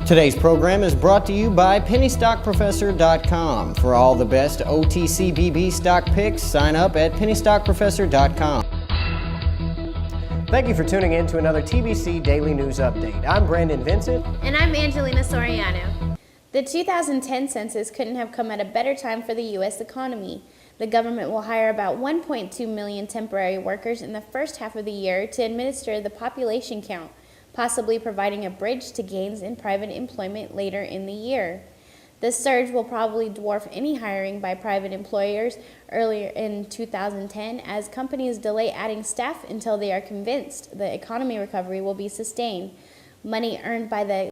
Today's program is brought to you by pennystockprofessor.com. For all the best OTCBB stock picks, sign up at pennystockprofessor.com. Thank you for tuning in to another TBC Daily News Update. I'm Brandon Vincent. And I'm Angelina Soriano. The 2010 census couldn't have come at a better time for the U.S. economy. The government will hire about 1.2 million temporary workers in the first half of the year to administer the population count, possibly providing a bridge to gains in private employment later in the year. The surge will probably dwarf any hiring by private employers earlier in 2010 as companies delay adding staff until they are convinced the economy recovery will be sustained. Money earned by the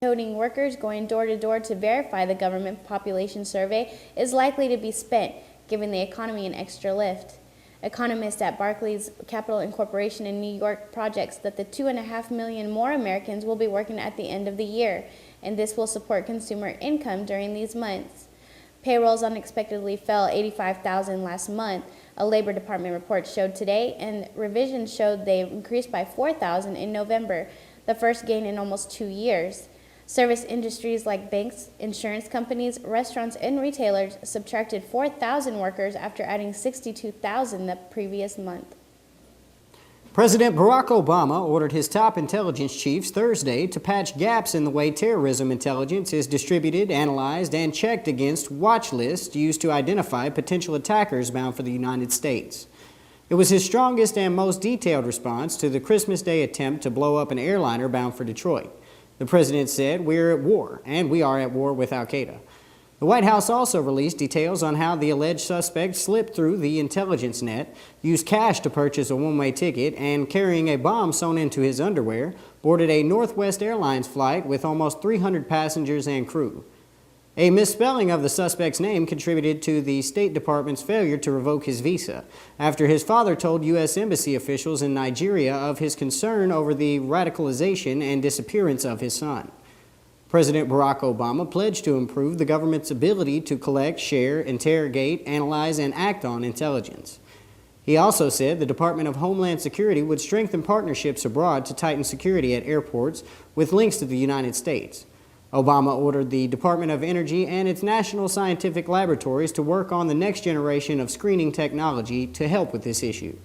coding workers going door to door to verify the government population survey is likely to be spent, giving the economy an extra lift. Economists at Barclays Capital Incorporation in New York projects that the 2.5 million more Americans will be working at the end of the year, and this will support consumer income during these months. Payrolls unexpectedly fell 85,000 last month, a Labor Department report showed today, and revisions showed they increased by 4,000 in November, the first gain in almost 2 years. Service industries like banks, insurance companies, restaurants, and retailers subtracted 4,000 workers after adding 62,000 the previous month. President Barack Obama ordered his top intelligence chiefs Thursday to patch gaps in the way terrorism intelligence is distributed, analyzed, and checked against watch lists used to identify potential attackers bound for the United States. It was his strongest and most detailed response to the Christmas Day attempt to blow up an airliner bound for Detroit. The president said, "We're at war, and we are at war with al-Qaeda." The White House also released details on how the alleged suspect slipped through the intelligence net, used cash to purchase a one-way ticket, and carrying a bomb sewn into his underwear, boarded a Northwest Airlines flight with almost 300 passengers and crew. A misspelling of the suspect's name contributed to the State Department's failure to revoke his visa after his father told U.S. Embassy officials in Nigeria of his concern over the radicalization and disappearance of his son. President Barack Obama pledged to improve the government's ability to collect, share, interrogate, analyze, and act on intelligence. He also said the Department of Homeland Security would strengthen partnerships abroad to tighten security at airports with links to the United States. Obama ordered the Department of Energy and its national scientific laboratories to work on the next generation of screening technology to help with this issue.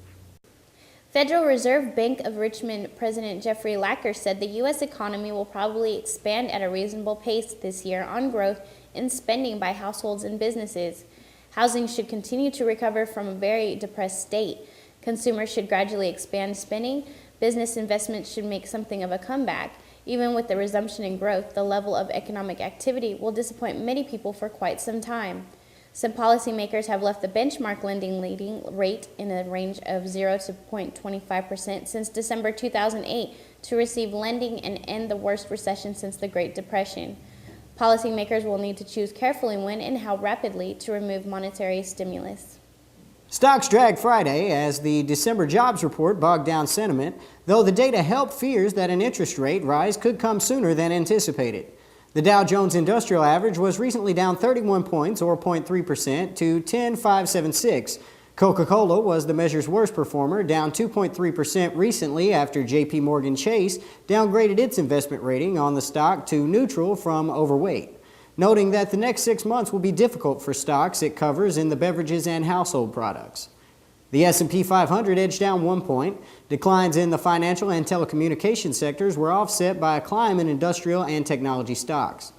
Federal Reserve Bank of Richmond President Jeffrey Lacker said the U.S. economy will probably expand at a reasonable pace this year on growth in spending by households and businesses. Housing should continue to recover from a very depressed state. Consumers should gradually expand spending. Business investments should make something of a comeback. Even with the resumption in growth, the level of economic activity will disappoint many people for quite some time. Some policymakers have left the benchmark lending rate in a range of 0 to 0.25% since December 2008 to receive lending and end the worst recession since the Great Depression. Policymakers will need to choose carefully when and how rapidly to remove monetary stimulus. Stocks dragged Friday as the December jobs report bogged down sentiment, though the data helped fears that an interest rate rise could come sooner than anticipated. The Dow Jones Industrial Average was recently down 31 points, or 0.3%, to 10,576. Coca-Cola was the measure's worst performer, down 2.3% recently after J.P. Morgan Chase downgraded its investment rating on the stock to neutral from overweight, noting that the next 6 months will be difficult for stocks it covers in the beverages and household products. The S&P 500 edged down 1 point. Declines in the financial and telecommunications sectors were offset by a climb in industrial and technology stocks.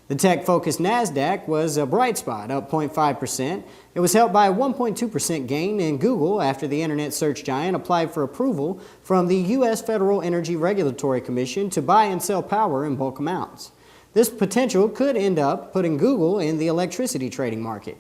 The tech-focused NASDAQ was a bright spot, up 0.5%. It was helped by a 1.2% gain in Google after the internet search giant applied for approval from the U.S. Federal Energy Regulatory Commission to buy and sell power in bulk amounts. This potential could end up putting Google in the electricity trading market.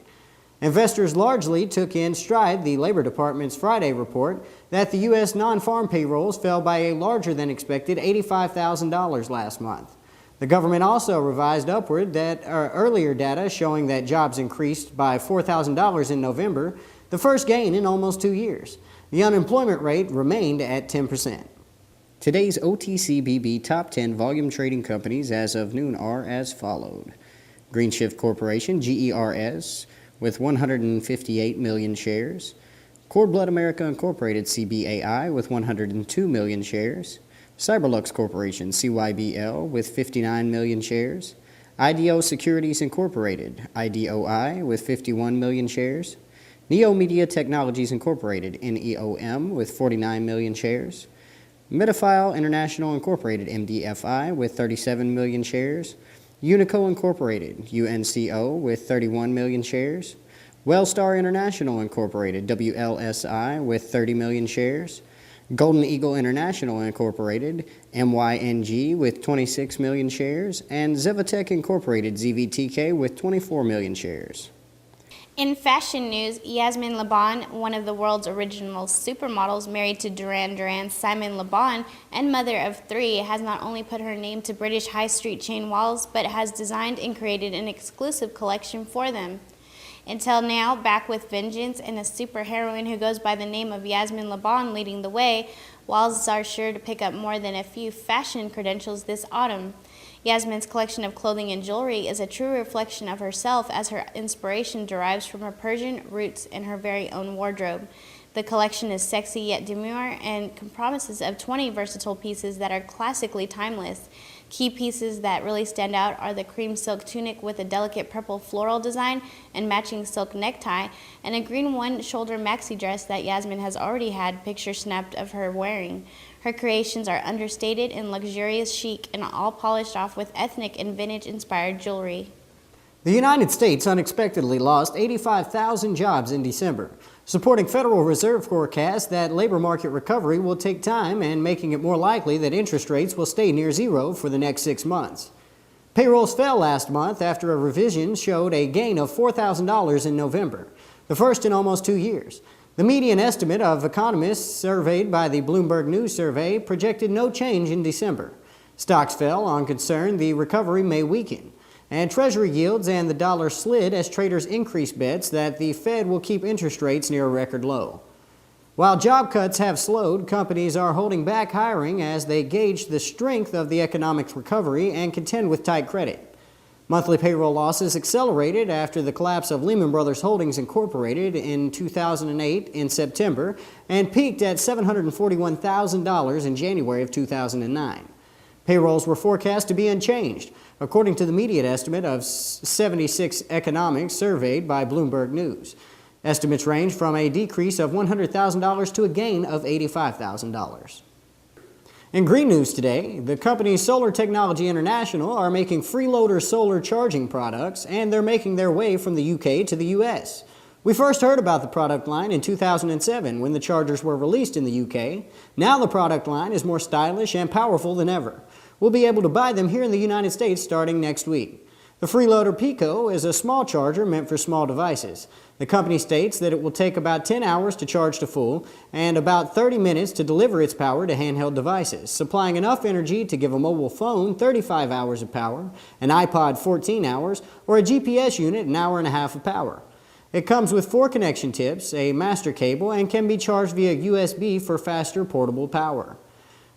Investors largely took in stride the Labor Department's Friday report that the U.S. non-farm payrolls fell by a larger than expected $85,000 last month. The government also revised upward that earlier data showing that jobs increased by $4,000 in November, the first gain in almost 2 years. The unemployment rate remained at 10%. Today's OTCBB Top 10 Volume Trading Companies as of noon are as followed. Greenshift Corporation, GERS, with 158 million shares. Cord Blood America Incorporated, CBAI, with 102 million shares. Cyberlux Corporation, CYBL, with 59 million shares. IDO Securities Incorporated, IDOI, with 51 million shares. Neo Media Technologies Incorporated, NEOM, with 49 million shares. Medifile International Incorporated, MDFI, with 37 million shares. Unico Incorporated, UNCO, with 31 million shares. Wellstar International Incorporated, WLSI, with 30 million shares. Golden Eagle International Incorporated, MYNG, with 26 million shares. And Zevatech Incorporated, ZVTK, with 24 million shares. In fashion news, Yasmin Laban, one of the world's original supermodels married to Duran Duran's Simon Laban and mother of 3, has not only put her name to British high street chain walls, but has designed and created an exclusive collection for them. Until now, back with vengeance and a superheroine who goes by the name of Yasmin Laban leading the way, walls are sure to pick up more than a few fashion credentials this autumn. Yasmin's collection of clothing and jewelry is a true reflection of herself, as her inspiration derives from her Persian roots and her very own wardrobe. The collection is sexy yet demure and comprises of 20 versatile pieces that are classically timeless. Key pieces that really stand out are the cream silk tunic with a delicate purple floral design and matching silk necktie, and a green one-shoulder maxi dress that Yasmin has already had pictures snapped of her wearing. Her creations are understated and luxurious chic, and all polished off with ethnic and vintage-inspired jewelry. The United States unexpectedly lost 85,000 jobs in December, supporting Federal Reserve forecasts that labor market recovery will take time and making it more likely that interest rates will stay near zero for the next 6 months. Payrolls fell last month after a revision showed a gain of $4,000 in November, the first in almost 2 years. The median estimate of economists surveyed by the Bloomberg News survey projected no change in December. Stocks fell on concern the recovery may weaken, and Treasury yields and the dollar slid as traders increased bets that the Fed will keep interest rates near a record low. While job cuts have slowed, companies are holding back hiring as they gauge the strength of the economic recovery and contend with tight credit. Monthly payroll losses accelerated after the collapse of Lehman Brothers Holdings Incorporated in 2008 in September and peaked at $741,000 in January of 2009. Payrolls were forecast to be unchanged, according to the median estimate of 76 economics surveyed by Bloomberg News. Estimates range from a decrease of $100,000 to a gain of $85,000. In green news today, the company Solar Technology International are making freeloader solar charging products, and they're making their way from the UK to the US. We first heard about the product line in 2007 when the chargers were released in the UK. Now the product line is more stylish and powerful than ever. We'll be able to buy them here in the United States starting next week. The Freeloader Pico is a small charger meant for small devices. The company states that it will take about 10 hours to charge to full and about 30 minutes to deliver its power to handheld devices, supplying enough energy to give a mobile phone 35 hours of power, an iPod 14 hours, or a GPS unit an hour and a half of power. It comes with 4 connection tips, a master cable, and can be charged via USB for faster portable power.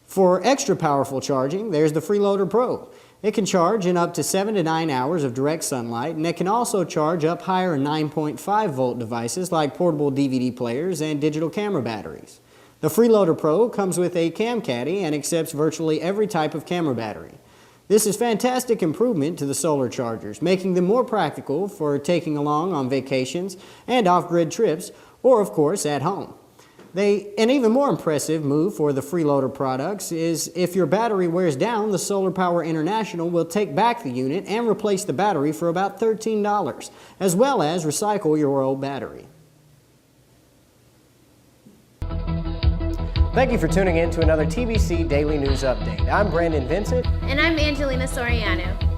For extra powerful charging, there's the Freeloader Pro. It can charge in up to 7 to 9 hours of direct sunlight, and it can also charge up higher 9.5 volt devices like portable DVD players and digital camera batteries. The Freeloader Pro comes with a cam caddy and accepts virtually every type of camera battery. This is fantastic improvement to the solar chargers, making them more practical for taking along on vacations and off-grid trips, or of course at home. An even more impressive move for the Freeloader products is if your battery wears down, the Solar Power International will take back the unit and replace the battery for about $13, as well as recycle your old battery. Thank you for tuning in to another TBC Daily News Update. I'm Brandon Vincent. And I'm Angelina Soriano.